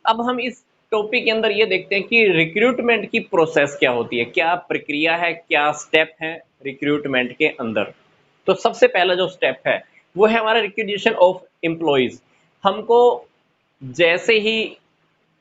अब हम इस टॉपिक के अंदर ये देखते हैं कि रिक्रूटमेंट की प्रोसेस क्या होती है, क्या प्रक्रिया है, क्या स्टेप है रिक्रूटमेंट के अंदर। तो सबसे पहला जो स्टेप है वो है हमारा रिक्विजिशन ऑफ एम्प्लॉयज। हमको जैसे ही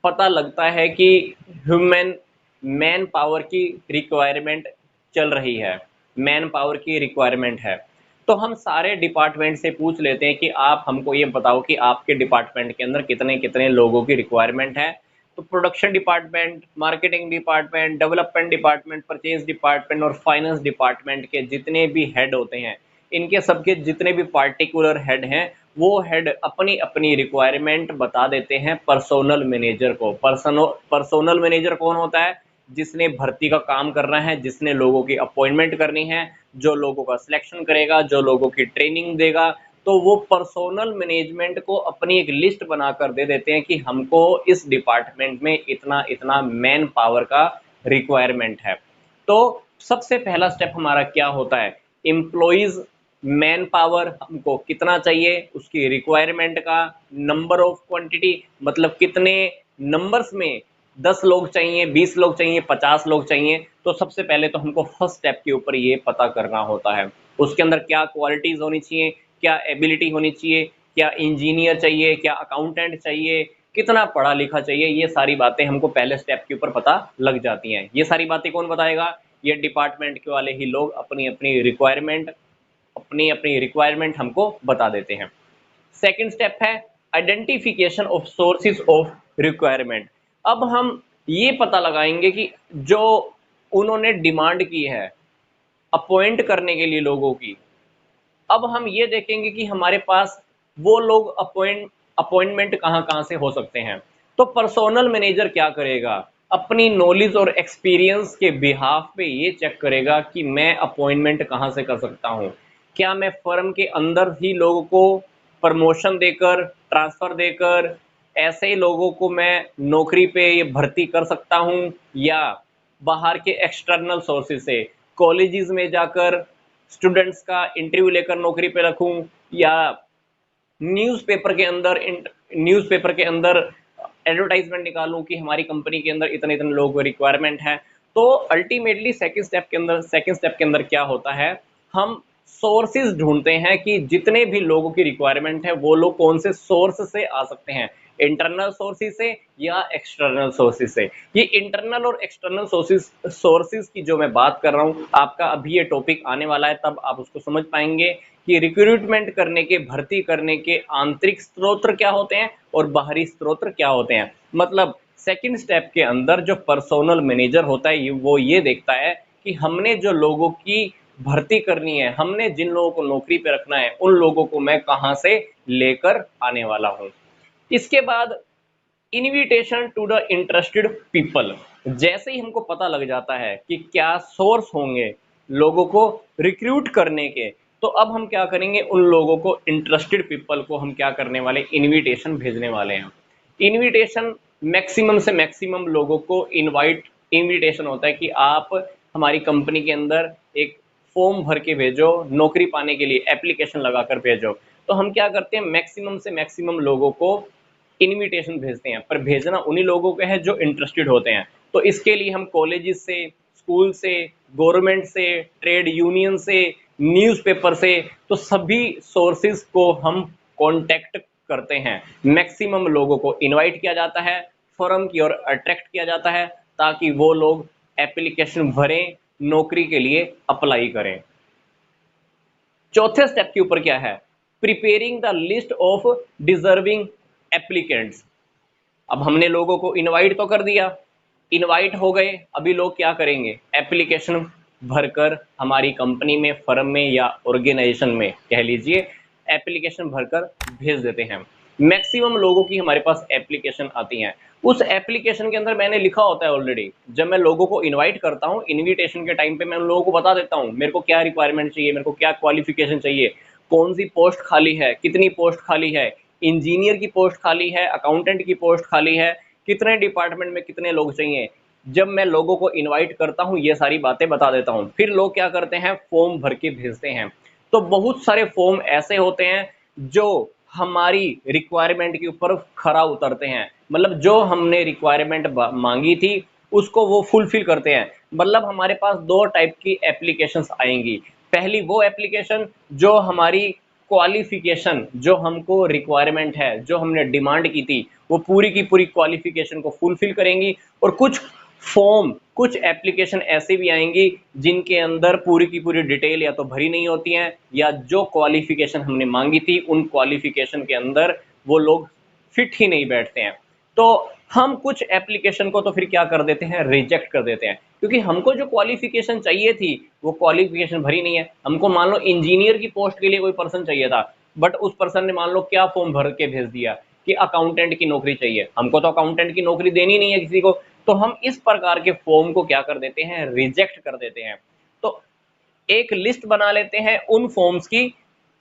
पता लगता है कि ह्यूमन मैन पावर की रिक्वायरमेंट चल रही है, मैन पावर की रिक्वायरमेंट है, तो हम सारे डिपार्टमेंट से पूछ लेते हैं कि आप हमको ये बताओ कि आपके डिपार्टमेंट के अंदर कितने कितने लोगों की रिक्वायरमेंट है। तो production department, marketing department, development department, purchase department और फाइनेंस डिपार्टमेंट के जितने भी हेड होते हैं, इनके सबके जितने भी पार्टिकुलर हेड हैं, वो हेड अपनी अपनी रिक्वायरमेंट बता देते हैं पर्सोनल मैनेजर को। पर्सोनल मैनेजर कौन होता है? जिसने भर्ती का काम करना है, जिसने लोगों की अपॉइंटमेंट करनी है, जो लोगों का सिलेक्शन करेगा, जो लोगों की ट्रेनिंग देगा। तो वो पर्सोनल मैनेजमेंट को अपनी एक लिस्ट बनाकर दे देते हैं कि हमको इस डिपार्टमेंट में इतना इतना मैन पावर का रिक्वायरमेंट है। तो सबसे पहला स्टेप हमारा क्या होता है? एम्प्लॉइज मैन पावर हमको कितना चाहिए, उसकी रिक्वायरमेंट का नंबर ऑफ क्वांटिटी, मतलब कितने नंबर्स में 10 लोग चाहिए, 20 लोग चाहिए, 50 लोग चाहिए। तो सबसे पहले तो हमको फर्स्ट स्टेप के ऊपर ये पता करना होता है उसके अंदर क्या क्वालिटीज होनी चाहिए, क्या एबिलिटी होनी चाहिए, क्या इंजीनियर चाहिए, क्या अकाउंटेंट चाहिए, कितना पढ़ा लिखा चाहिए। ये सारी बातें हमको पहले स्टेप के ऊपर पता लग जाती हैं। ये सारी बातें कौन बताएगा? ये डिपार्टमेंट के वाले ही लोग अपनी अपनी रिक्वायरमेंट हमको बता देते हैं। सेकंड स्टेप है identification of sources of requirement. अब हम ये पता लगाएंगे कि जो उन्होंने डिमांड की है अपॉइंट करने के लिए लोगों की, अब हम ये देखेंगे कि हमारे पास वो लोग अपॉइंटमेंट कहाँ कहाँ से हो सकते हैं। तो पर्सोनल मैनेजर क्या करेगा? अपनी नॉलेज और एक्सपीरियंस के बिहाफ पे ये चेक करेगा कि मैं अपॉइंटमेंट कहाँ से कर सकता हूँ। क्या मैं फर्म के अंदर ही लोगों को प्रमोशन देकर, ट्रांसफर देकर, ऐसे ही लोगों को मैं नौकरी पे ये भर्ती कर सकता हूँ, या बाहर के एक्सटर्नल सोर्सेज से कॉलेजेस में जाकर स्टूडेंट्स का इंटरव्यू लेकर नौकरी पे रखूं, या न्यूज़पेपर के अंदर एडवर्टाइजमेंट निकालूं कि हमारी कंपनी के अंदर इतने इतने लोगों को रिक्वायरमेंट है। तो अल्टीमेटली सेकंड स्टेप के अंदर क्या होता है? हम सोर्सेज ढूंढते हैं कि जितने भी लोगों की रिक्वायरमेंट है वो लोग कौन से सोर्स से आ सकते हैं, इंटरनल सोर्सेज से या एक्सटर्नल सोर्सेज से। ये इंटरनल और एक्सटर्नल सोर्सेज की जो मैं बात कर रहा हूँ, आपका अभी ये टॉपिक आने वाला है तब आप उसको समझ पाएंगे कि रिक्रूटमेंट करने के, भर्ती करने के आंतरिक स्रोत क्या होते हैं और बाहरी स्रोत क्या होते हैं। मतलब सेकंड स्टेप के अंदर जो पर्सोनल मैनेजर होता है वो ये देखता है कि हमने जो लोगों की भर्ती करनी है, हमने जिन लोगों को नौकरी पे रखना है, उन लोगों को मैं कहां से लेकर आने वाला हूं। इसके बाद invitation to the interested people. जैसे ही हमको पता लग जाता है कि क्या सोर्स होंगे लोगों को रिक्रूट करने के, तो अब हम क्या करेंगे, उन लोगों को, इंटरेस्टेड पीपल को हम क्या करने वाले, इनविटेशन भेजने वाले हैं। इनविटेशन मैक्सिमम से मैक्सिमम लोगों को इनविटेशन होता है कि आप हमारी कंपनी के अंदर एक फॉर्म भर के भेजो, नौकरी पाने के लिए एप्लीकेशन लगाकर भेजो। तो हम क्या करते हैं, मैक्सिमम से मैक्सिमम लोगों को इनविटेशन भेजते हैं, पर भेजना उन्हीं लोगों को है जो इंटरेस्टेड होते हैं। तो इसके लिए हम कॉलेजेस से, स्कूल से, गवर्नमेंट से, ट्रेड यूनियन से, न्यूज़पेपर से, तो सभी सोर्सेज को हम कांटेक्ट करते हैं। मैक्सिमम लोगों को इनवाइट किया जाता है, फर्म की ओर अट्रैक्ट किया जाता है, ताकि वो लोग एप्लीकेशन भरें, नौकरी के लिए अप्लाई करें। चौथे स्टेप के ऊपर क्या है? Preparing the list of deserving applicants. अब हमने लोगों को इनवाइट तो कर दिया, इनवाइट हो गए, अभी लोग क्या करेंगे, एप्लीकेशन भरकर हमारी कंपनी में, फर्म में या ऑर्गेनाइजेशन में कह लीजिए, एप्लीकेशन भरकर भेज देते हैं। मैक्सिमम लोगों की हमारे पास एप्लीकेशन आती हैं। उस एप्लीकेशन के अंदर मैंने लिखा होता है ऑलरेडी, जब मैं लोगों को इनवाइट करता हूं, इनविटेशन के टाइम पे मैं उन लोगों को बता देता हूं मेरे को क्या रिक्वायरमेंट चाहिए, मेरे को क्या क्वालिफिकेशन चाहिए, कौन सी पोस्ट खाली है, कितनी पोस्ट खाली है, इंजीनियर की पोस्ट खाली है, अकाउंटेंट की पोस्ट खाली है, कितने डिपार्टमेंट में कितने लोग चाहिए। जब मैं लोगों को इनवाइट करता हूं ये सारी बातें बता देता हूं, फिर लोग क्या करते हैं, फॉर्म भर के भेजते हैं। तो बहुत सारे फॉर्म ऐसे होते हैं जो हमारी रिक्वायरमेंट के ऊपर खरा उतरते हैं। मतलब जो हमने रिक्वायरमेंट मांगी थी उसको वो फुलफिल करते हैं। मतलब हमारे पास दो टाइप की एप्लीकेशंस आएंगी। पहली वो एप्लीकेशन जो हमारी क्वालिफिकेशन, जो हमको रिक्वायरमेंट है, जो हमने डिमांड की थी, वो पूरी की पूरी क्वालिफिकेशन को फुलफिल करेंगी। और कुछ फॉर्म, कुछ एप्लीकेशन ऐसे भी आएंगी जिनके अंदर पूरी की पूरी डिटेल या तो भरी नहीं होती हैं, या जो क्वालिफिकेशन हमने मांगी थी उन क्वालिफिकेशन के अंदर वो लोग फिट ही नहीं बैठते हैं। तो हम कुछ एप्लीकेशन को तो फिर क्या कर देते हैं, रिजेक्ट कर देते हैं, क्योंकि हमको जो क्वालिफिकेशन चाहिए थी वो क्वालिफिकेशन भरी नहीं है। हमको मान लो इंजीनियर की पोस्ट के लिए कोई पर्सन चाहिए था, बट उस पर्सन ने मान लो क्या फॉर्म भर के भेज दिया कि अकाउंटेंट की नौकरी चाहिए। हमको तो अकाउंटेंट की नौकरी देनी नहीं है किसी को, तो हम इस प्रकार के फॉर्म को क्या कर देते हैं, रिजेक्ट कर देते हैं। तो एक लिस्ट बना लेते हैं उन फॉर्म्स की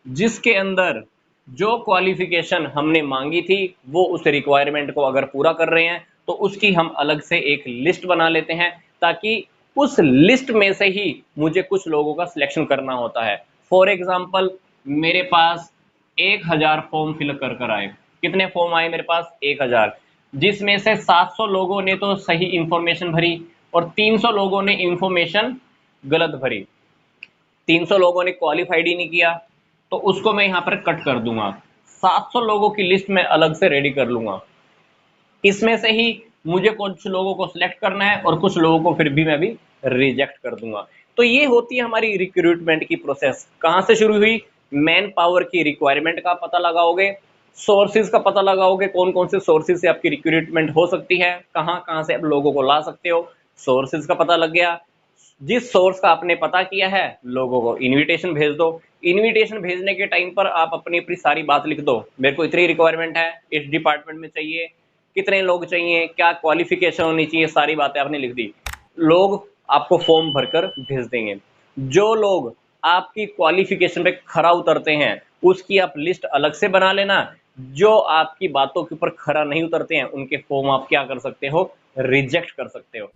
जिसके अंदर जो क्वालिफिकेशन हमने मांगी थी वो उस रिक्वायरमेंट को अगर पूरा कर रहे हैं, तो उसकी हम अलग से एक लिस्ट बना लेते हैं, ताकि उस लिस्ट में से ही मुझे कुछ लोगों का सिलेक्शन करना होता है। फॉर एग्जाम्पल, मेरे पास 1000 फॉर्म फिल कर कर आए। कितने फॉर्म आए मेरे पास, 1000, जिसमें से 700 लोगों ने तो सही इंफॉर्मेशन भरी और 300 लोगों ने इंफॉर्मेशन गलत भरी। 300 लोगों ने क्वालिफाइड ही नहीं किया, तो उसको मैं यहां पर कट कर दूंगा। 700 लोगों की लिस्ट में अलग से रेडी कर लूंगा। इसमें से ही मुझे कुछ लोगों को सिलेक्ट करना है और कुछ लोगों को फिर भी मैं भी रिजेक्ट कर दूंगा। तो ये होती है हमारी रिक्रूटमेंट की प्रोसेस। कहां से शुरू हुई, मैन पावर की रिक्वायरमेंट का पता लगाओगे, सोर्सेज का पता लगाओगे, कौन कौन से सोर्सेज से आपकी रिक्रूटमेंट हो सकती है, कहां कहां से आप लोगों को ला सकते हो, सोर्सेज का पता लग गया। जिस सोर्स का आपने पता किया है, लोगों को इनविटेशन भेज दो। इनविटेशन भेजने के टाइम पर आप अपनी अपनी सारी बात लिख दो, मेरे को इतनी रिक्वायरमेंट है, इस डिपार्टमेंट में चाहिए, कितने लोग चाहिए, क्या क्वालिफिकेशन होनी चाहिए, सारी बातें आपने लिख दी। लोग आपको फॉर्म भरकर भेज देंगे। जो लोग आपकी क्वालिफिकेशन पे खरा उतरते हैं उसकी आप लिस्ट अलग से बना लेना। जो आपकी बातों के ऊपर खरा नहीं उतरते हैं उनके फॉर्म आप क्या कर सकते हो, रिजेक्ट कर सकते हो।